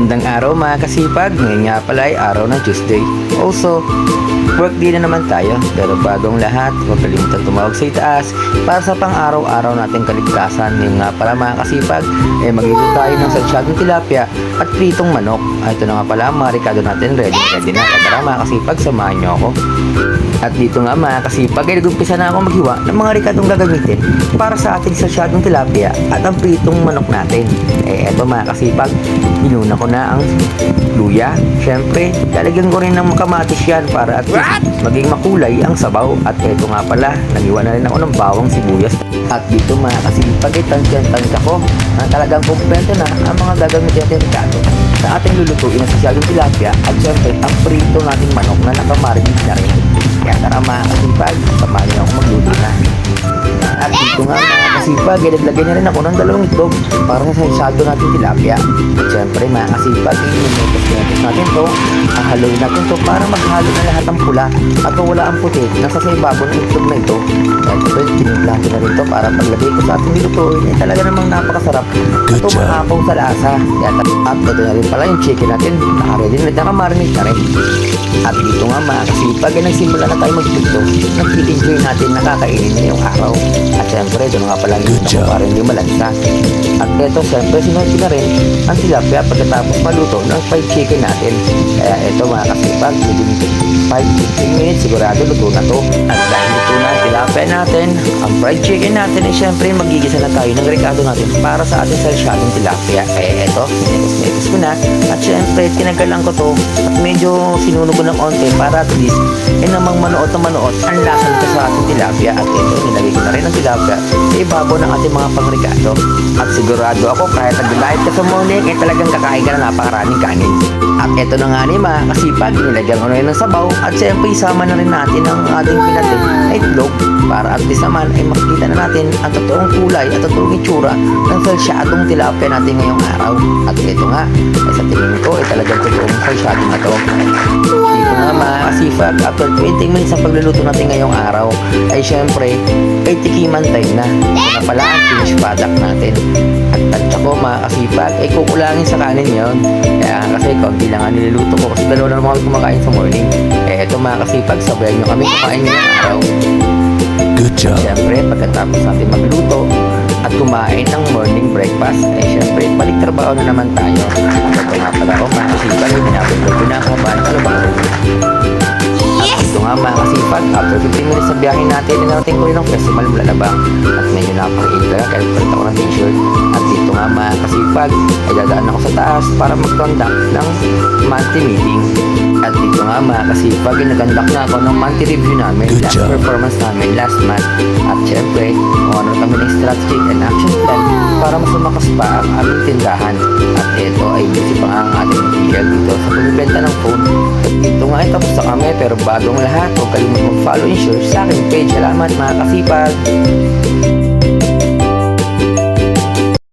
Magandang araw mga kasipag, ngayon nga pala ay araw ng Tuesday. Also, work day na naman tayo. Pero bagong lahat, huwag kalimutan tumawag sa itaas para sa pang-araw-araw nating kaligtasan. Ngayon nga pala mga kasipag, magluluto tayo ng salsyadong tilapia at pritong manok. Ito na nga pala ang mga ricado natin, ready na. Tara mga kasipag, samahan nyo ako. At dito nga mga kasipag, ay nag-umpisa na ako maghiwa ng mga ricadong gagamitin para sa ating salsyadong tilapia at ang pritong manok natin. Eto mga kasipag, inuna ko na ang luya. Siyempre, lalagyan ko rin ng kamatis yan para at least maging makulay ang sabaw. At eto nga pala, naghiwa na rin ako ng bawang sibuyas. At dito mga kasipag, ay tansya ko na talagang kumpleto na ang mga gagamitin natin ricado sa ating lulutuin na salsyadong tilapia at siyempre ang prito nating manok na nakamarinate na rin. Kaya tara mga kasipag, samahan niyo ako magluto na. At dito nga mga kasipag, naglagay na rin ako ng 2 itlog para sa salsyado natin tilapia. At syempre mga kasipag, inutos natin to, haluin natin to para maghalo na lahat ang pula at wala ang puti nasa sa ibabaw ng itlog na ito. At ito, tiniglan ko na rin to para paglagay ko sa ating nilutuin ay talaga namang napakasarap at tumakapaw sa lasa. At ito na rin pala yung chicken natin, nakaready na, nakamarinate na rin. At dito nga mga kasipag, nagsimula na tayo magluto. Nag-enjoy natin, nakakainin na yung araw. At syempre, doon nga pala yung para hindi malansa. At ito, syempre, sinunod ko na rin ang tilapia pagkatapos maluto ng fried chicken natin. Kaya ito mga kasipag, within 5-15 minutes, sigurado luto na to. At dahil luto na ang tilapia natin, ang fried chicken natin, ay syempre, magigisa na tayo ng ricado natin para sa ating salsyadong tilapia. Kaya ito, netos ko na. At syempre, tinagalan ko to at medyo sinunog ko ng onte para at least namang manood na manood ang lasa nito sa ating tilapia. At ito, nilagay ko na rin ang tilapia sa ibabaw ng ating mga pangricado. At sigurado ako kahit nag-diet ka sa morning, talagang kakain ka na napakaraming kanin. At ito na nga ni mga kasipag, nilagyan ko na rin ng sabaw at syempre isama na rin natin ang ating pinatin na itlog para at least naman ay makikita na natin ang totoong kulay at totoong itsura ng salsyadong tilapia natin ngayong araw. At ito nga, ay sa tingin ko ay talagang totoong salsyado na to. Dito nga mga kasipag, after 20 minutes ang pagluluto natin ngayong araw ay syempre ay tikiman time na. Ito na pala ang finished product natin. At tansya ko mga kasipag ay kukulangin sa kanin yon. Kaya kasi kaunti lang ang niluluto ko kasi dalawa na naman kami kumakain sa morning. Ito mga kasipag, sabayan nyo kami kumain ngayong araw. Good job. Siyempre, pagkatapos natin magluto at kumain ng morning breakfast, siyempre, balik trabaho na naman tayo. At ito nga pala ako, mga kasipag, ay pinakabahan ka ba? At ito nga mga kasipag, after 15 minutes sa biyahe natin, narating ko rin ang festival Malalabang. At medyo napakainga na, kaya palit ako ng t-shirt. At dito nga mga kasipag, ay dadaan ako sa taas para mag-conduct ng monthly meeting. At dito nga mga kasipag, nag-conduct na ako ng monthly review namin, last performance namin last month. At syempre, kung ano kami ng strategy and action plan para mas lumakas pa ang aming tindahan. At ito ay busy pa nga ang ating material dito sa pagbibenta ng phone. At dito nga ay tapos na kami, pero bagong lahat, huwag kalimut mag-follow and share sa aking page. Salamat mga kasipag!